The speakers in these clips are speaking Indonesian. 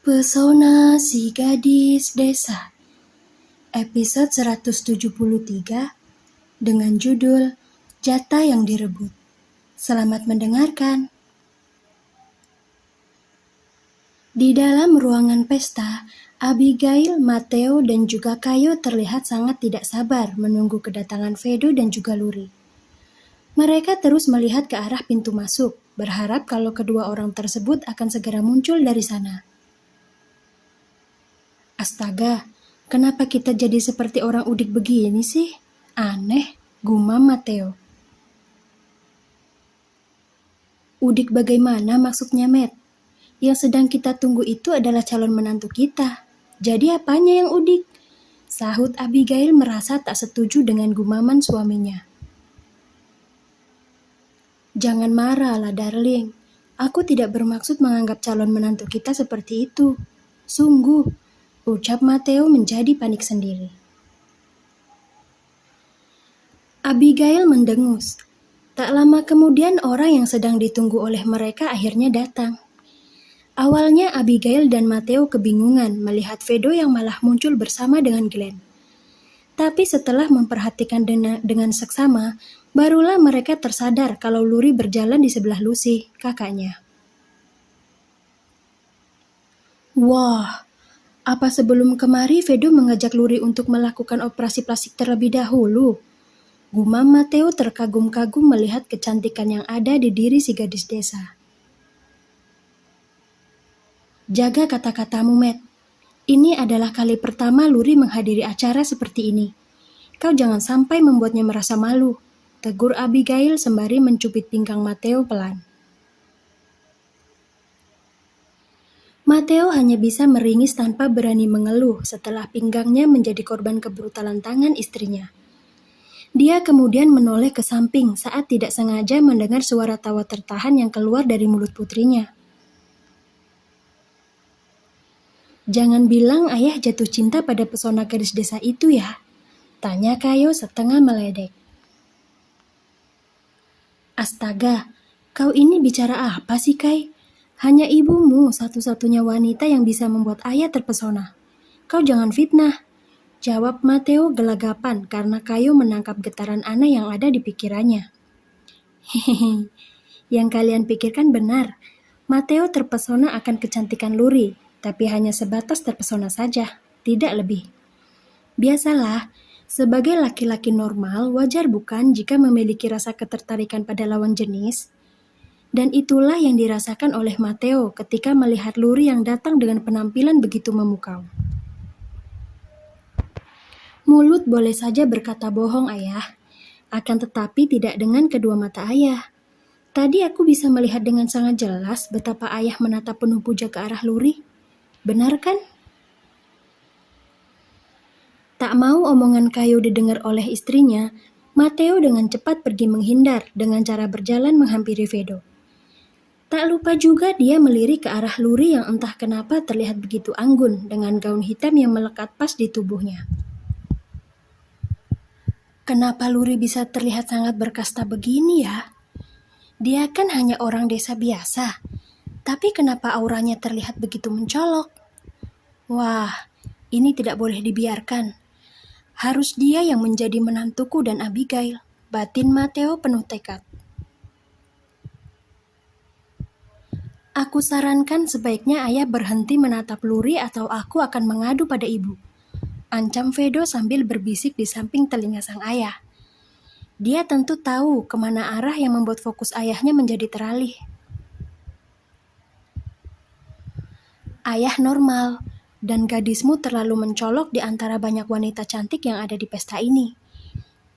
Pesona si gadis desa, episode 173 dengan judul Jatah yang Direbut. Selamat mendengarkan. Di dalam ruangan pesta, Abigail, Matteo, dan juga Kayo terlihat sangat tidak sabar menunggu kedatangan Vedo dan juga Luri. Mereka terus melihat ke arah pintu masuk, berharap kalau kedua orang tersebut akan segera muncul dari sana. Astaga, kenapa kita jadi seperti orang udik begini sih? Aneh, gumam Matteo. Udik bagaimana maksudnya, Matt? Yang sedang kita tunggu itu adalah calon menantu kita. Jadi apanya yang udik? Sahut Abigail merasa tak setuju dengan gumaman suaminya. Jangan marah lah, darling. Aku tidak bermaksud menganggap calon menantu kita seperti itu. Sungguh, ucap Matteo menjadi panik sendiri. Abigail mendengus. Tak lama kemudian orang yang sedang ditunggu oleh mereka akhirnya datang. Awalnya Abigail dan Matteo kebingungan melihat Vedo yang malah muncul bersama dengan Glenn. Tapi setelah memperhatikan dengan seksama, barulah mereka tersadar kalau Luri berjalan di sebelah Lucy, kakaknya. Wah, apa sebelum kemari Vedo mengajak Luri untuk melakukan operasi plastik terlebih dahulu? Gumam Matteo terkagum-kagum melihat kecantikan yang ada di diri si gadis desa. Jaga kata-katamu, Matt. Ini adalah kali pertama Luri menghadiri acara seperti ini. Kau jangan sampai membuatnya merasa malu, tegur Abigail sembari mencubit pinggang Matteo pelan. Matteo hanya bisa meringis tanpa berani mengeluh setelah pinggangnya menjadi korban kebrutalan tangan istrinya. Dia kemudian menoleh ke samping saat tidak sengaja mendengar suara tawa tertahan yang keluar dari mulut putrinya. Jangan bilang ayah jatuh cinta pada pesona gadis desa itu ya, tanya Kayo setengah meledek. Astaga, kau ini bicara apa sih, Kai? Hanya ibumu satu-satunya wanita yang bisa membuat ayah terpesona. Kau jangan fitnah, jawab Matteo gelagapan karena Kayo menangkap getaran aneh yang ada di pikirannya. Hehehe, yang kalian pikirkan benar. Matteo terpesona akan kecantikan Luri, tapi hanya sebatas terpesona saja, tidak lebih. Biasalah, sebagai laki-laki normal, wajar bukan jika memiliki rasa ketertarikan pada lawan jenis? Dan itulah yang dirasakan oleh Matteo ketika melihat Luri yang datang dengan penampilan begitu memukau. Mulut boleh saja berkata bohong, ayah. Akan tetapi tidak dengan kedua mata ayah. Tadi aku bisa melihat dengan sangat jelas betapa ayah menatap penuh puja ke arah Luri. Benar kan? Tak mau omongan Kayo didengar oleh istrinya, Matteo dengan cepat pergi menghindar dengan cara berjalan menghampiri Vedo. Tak lupa juga dia melirik ke arah Luri yang entah kenapa terlihat begitu anggun dengan gaun hitam yang melekat pas di tubuhnya. Kenapa Luri bisa terlihat sangat berkasta begini ya? Dia kan hanya orang desa biasa, tapi kenapa auranya terlihat begitu mencolok? Wah, ini tidak boleh dibiarkan. Harus dia yang menjadi menantuku dan Abigail, batin Matteo penuh tekad. Aku sarankan sebaiknya ayah berhenti menatap Luri atau aku akan mengadu pada ibu. Ancam Vedo sambil berbisik di samping telinga sang ayah. Dia tentu tahu kemana arah yang membuat fokus ayahnya menjadi teralih. Ayah normal, dan gadismu terlalu mencolok di antara banyak wanita cantik yang ada di pesta ini.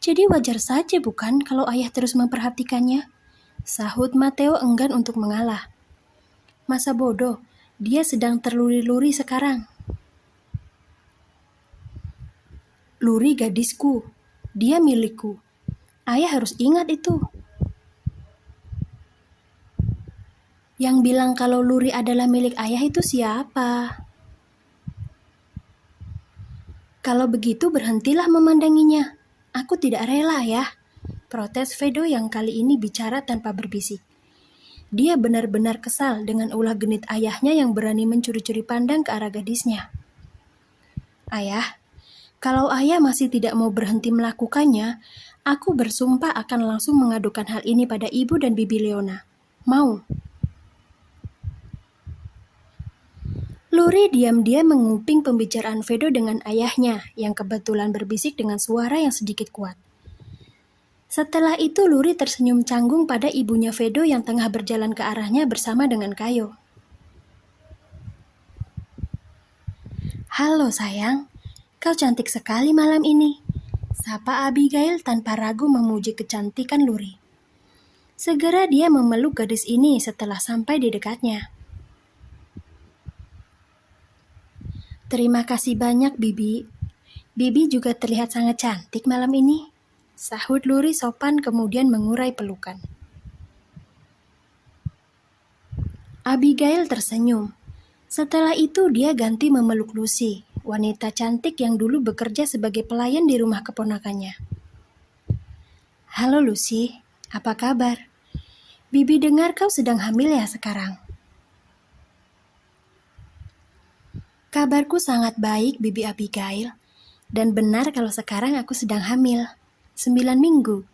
Jadi wajar saja bukan kalau ayah terus memperhatikannya? Sahut Matteo enggan untuk mengalah. Masa bodoh, dia sedang terluri-luri sekarang. Luri gadisku, dia milikku. Ayah harus ingat itu. Yang bilang kalau Luri adalah milik ayah itu siapa? Kalau begitu berhentilah memandanginya. Aku tidak rela ya. Protes Vedo yang kali ini bicara tanpa berbisik. Dia benar-benar kesal dengan ulah genit ayahnya yang berani mencuri-curi pandang ke arah gadisnya. Ayah, kalau ayah masih tidak mau berhenti melakukannya, aku bersumpah akan langsung mengadukan hal ini pada ibu dan bibi Leona. Mau? Luri diam-diam menguping pembicaraan Vedo dengan ayahnya yang kebetulan berbisik dengan suara yang sedikit kuat. Setelah itu Luri tersenyum canggung pada ibunya Vedo yang tengah berjalan ke arahnya bersama dengan Kayo. Halo sayang, kau cantik sekali malam ini, sapa Abigail tanpa ragu memuji kecantikan Luri. Segera dia memeluk gadis ini setelah sampai di dekatnya. Terima kasih banyak, Bibi. Bibi juga terlihat sangat cantik malam ini, sahut Luri sopan kemudian mengurai pelukan. Abigail tersenyum. Setelah itu dia ganti memeluk Lucy, wanita cantik yang dulu bekerja sebagai pelayan di rumah keponakannya. Halo Lucy, apa kabar? Bibi dengar kau sedang hamil ya sekarang? Kabarku sangat baik, Bibi Abigail. Dan benar kalau sekarang aku sedang hamil. 9 minggu.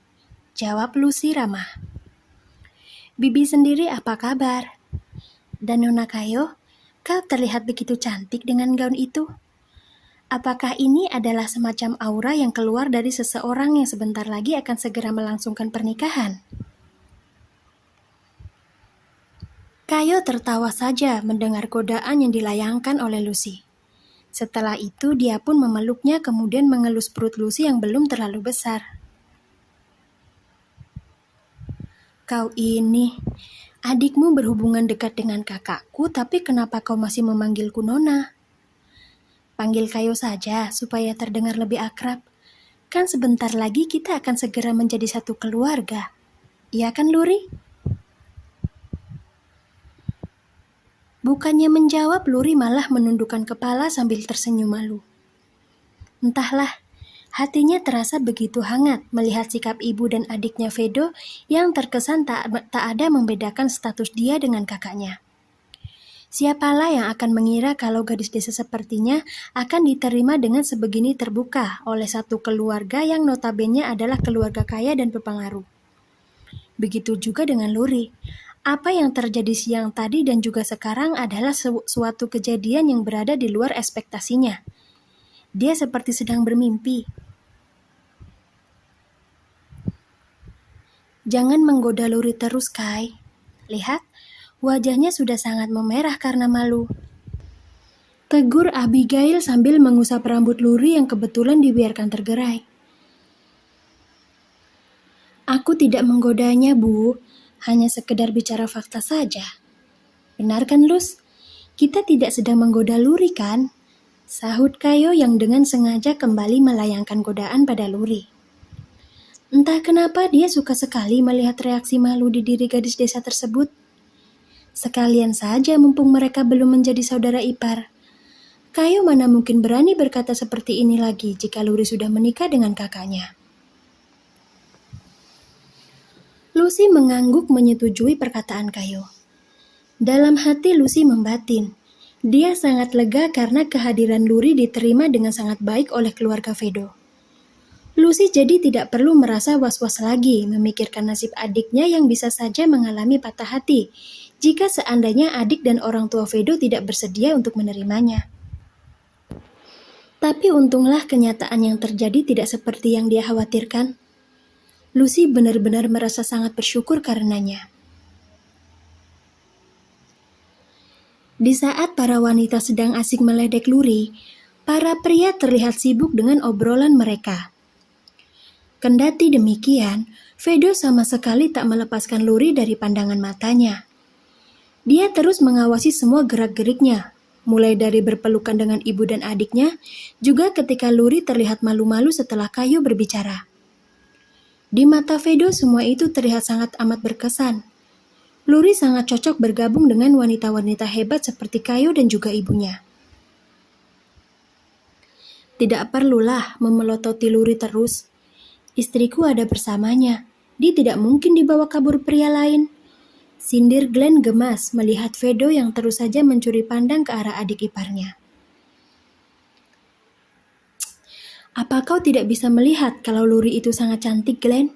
Jawab Lucy ramah. Bibi sendiri apa kabar? Dan Nona Kayo, kau terlihat begitu cantik dengan gaun itu. Apakah ini adalah semacam aura yang keluar dari seseorang yang sebentar lagi akan segera melangsungkan pernikahan? Kayo tertawa saja mendengar godaan yang dilayangkan oleh Lucy. Setelah itu dia pun memeluknya kemudian mengelus perut Lucy yang belum terlalu besar. Kau ini, adikmu berhubungan dekat dengan kakakku tapi kenapa kau masih memanggilku Nona? Panggil Kayo saja supaya terdengar lebih akrab. Kan sebentar lagi kita akan segera menjadi satu keluarga. Iya kan Luri? Bukannya menjawab, Luri malah menundukkan kepala sambil tersenyum malu. Entahlah, hatinya terasa begitu hangat melihat sikap ibu dan adiknya Vedo yang terkesan tak ada membedakan status dia dengan kakaknya. Siapalah yang akan mengira kalau gadis desa sepertinya akan diterima dengan sebegini terbuka oleh satu keluarga yang notabene adalah keluarga kaya dan berpengaruh. Begitu juga dengan Luri. Apa yang terjadi siang tadi dan juga sekarang adalah suatu kejadian yang berada di luar ekspektasinya. Dia seperti sedang bermimpi. Jangan menggoda Luri terus, Kai. Lihat, wajahnya sudah sangat memerah karena malu. Tegur Abigail sambil mengusap rambut Luri yang kebetulan dibiarkan tergerai. Aku tidak menggodanya, Bu. Hanya sekedar bicara fakta saja. Benar kan, Lus? Kita tidak sedang menggoda Luri, kan? Sahut Kayo yang dengan sengaja kembali melayangkan godaan pada Luri. Entah kenapa dia suka sekali melihat reaksi malu di diri gadis desa tersebut. Sekalian saja mumpung mereka belum menjadi saudara ipar. Kayo mana mungkin berani berkata seperti ini lagi jika Luri sudah menikah dengan kakaknya. Lucy mengangguk menyetujui perkataan Kayo. Dalam hati Lucy membatin. Dia sangat lega karena kehadiran Luri diterima dengan sangat baik oleh keluarga Vedo. Lucy jadi tidak perlu merasa was-was lagi memikirkan nasib adiknya yang bisa saja mengalami patah hati jika seandainya adik dan orang tua Vedo tidak bersedia untuk menerimanya. Tapi untunglah kenyataan yang terjadi tidak seperti yang dia khawatirkan. Lucy benar-benar merasa sangat bersyukur karenanya. Di saat para wanita sedang asik meledek Luri, para pria terlihat sibuk dengan obrolan mereka. Kendati demikian, Vedo sama sekali tak melepaskan Luri dari pandangan matanya. Dia terus mengawasi semua gerak-geriknya, mulai dari berpelukan dengan ibu dan adiknya, juga ketika Luri terlihat malu-malu setelah Kayo berbicara. Di mata Vedo semua itu terlihat sangat amat berkesan. Luri sangat cocok bergabung dengan wanita-wanita hebat seperti Kayo dan juga ibunya. Tidak perlulah memelototi Luri terus. Istriku ada bersamanya. Dia tidak mungkin dibawa kabur pria lain. Sindir Glenn gemas melihat Vedo yang terus saja mencuri pandang ke arah adik iparnya. Apa kau tidak bisa melihat kalau Luri itu sangat cantik, Glenn?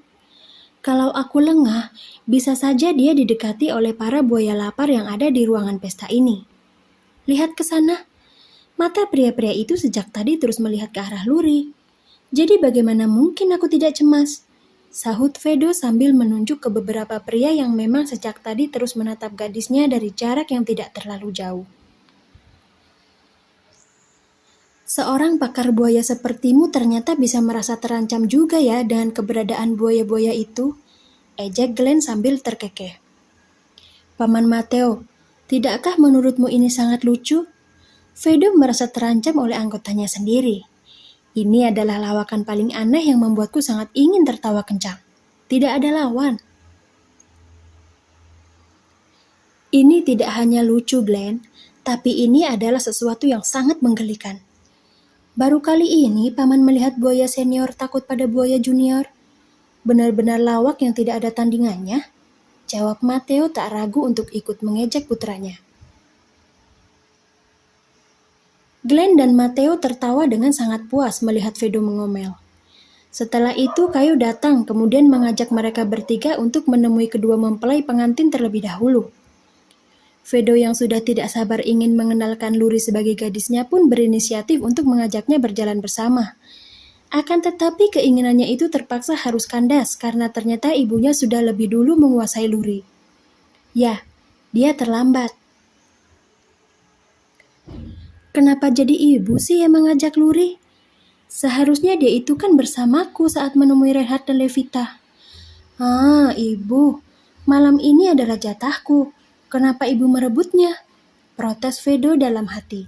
Kalau aku lengah, bisa saja dia didekati oleh para buaya lapar yang ada di ruangan pesta ini. Lihat ke sana. Mata pria-pria itu sejak tadi terus melihat ke arah Luri. Jadi bagaimana mungkin aku tidak cemas? Sahut Vedo sambil menunjuk ke beberapa pria yang memang sejak tadi terus menatap gadisnya dari jarak yang tidak terlalu jauh. Seorang pakar buaya sepertimu ternyata bisa merasa terancam juga ya dengan keberadaan buaya-buaya itu, ejek Glenn sambil terkekeh. Paman Mateo, tidakkah menurutmu ini sangat lucu? Vedo merasa terancam oleh anggotanya sendiri. Ini adalah lawakan paling aneh yang membuatku sangat ingin tertawa kencang. Tidak ada lawan. Ini tidak hanya lucu, Glenn, tapi ini adalah sesuatu yang sangat menggelikan. Baru kali ini paman melihat buaya senior takut pada buaya junior. Benar-benar lawak yang tidak ada tandingannya. Jawab Mateo tak ragu untuk ikut mengejek putranya. Glenn dan Mateo tertawa dengan sangat puas melihat Vedo mengomel. Setelah itu Kayu datang kemudian mengajak mereka bertiga untuk menemui kedua mempelai pengantin terlebih dahulu. Vedo yang sudah tidak sabar ingin mengenalkan Luri sebagai gadisnya pun berinisiatif untuk mengajaknya berjalan bersama. Akan tetapi keinginannya itu terpaksa harus kandas karena ternyata ibunya sudah lebih dulu menguasai Luri. Ya, dia terlambat. Kenapa jadi ibu sih yang mengajak Luri? Seharusnya dia itu kan bersamaku saat menemui Reinhard dan Levita. Ah, ibu, malam ini adalah jatahku. Kenapa ibu merebutnya? Protes Vedo dalam hati.